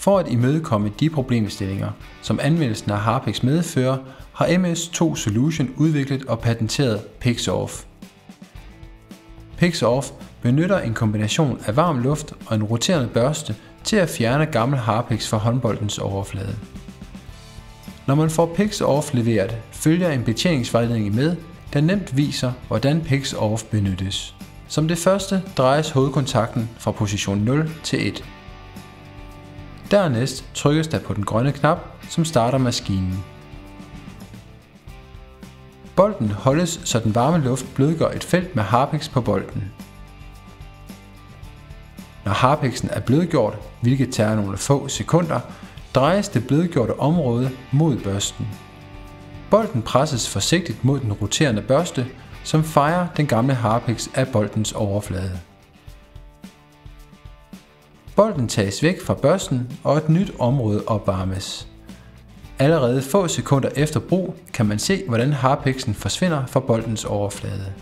For at imødekomme de problemstillinger, som anvendelsen af Harpex medfører, har MS2 Solution udviklet og patenteret PixOff. PixOff benytter en kombination af varm luft og en roterende børste til at fjerne gammel Harpex fra håndboldens overflade. Når man får PixOff leveret, følger en betjeningsvejledning med, der nemt viser, hvordan PixOff benyttes. Som det første drejes hovedkontakten fra position 0 til 1. Dernæst trykkes der på den grønne knap, som starter maskinen. Bolten holdes, så den varme luft blødgør et felt med Harpex på bolten. Når Harpexen er blødgjort, hvilket tager nogle få sekunder, drejes det blødgjorte område mod børsten. Bolten presses forsigtigt mod den roterende børste, som fejer den gamle Harpex af boltens overflade. Bolten tages væk fra børsten, og et nyt område opvarmes. Allerede få sekunder efter brug kan man se, hvordan Harpexen forsvinder fra boltens overflade.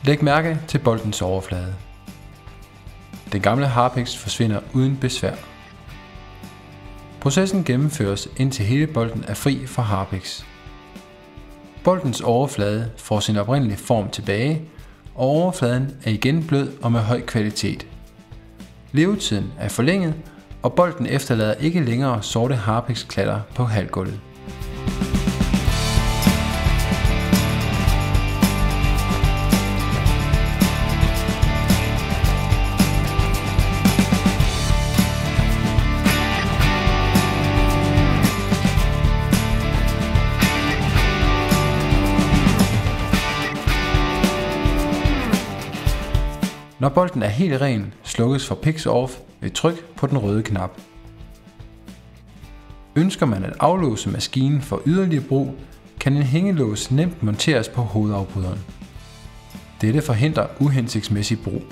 Læg mærke til boltens overflade. Den gamle Harpex forsvinder uden besvær. Processen gennemføres indtil hele bolten er fri for Harpex. Boltens overflade får sin oprindelige form tilbage, og overfladen er igen blød og med høj kvalitet. Levetiden er forlænget, og bolten efterlader ikke længere sorte Harpex-klatter på halgulvet. Når bolten er helt ren, slukkes for PixOff ved tryk på den røde knap. Ønsker man at aflåse maskinen for yderligere brug, kan en hængelås nemt monteres på hovedafbryderen. Dette forhindrer uhensigtsmæssig brug.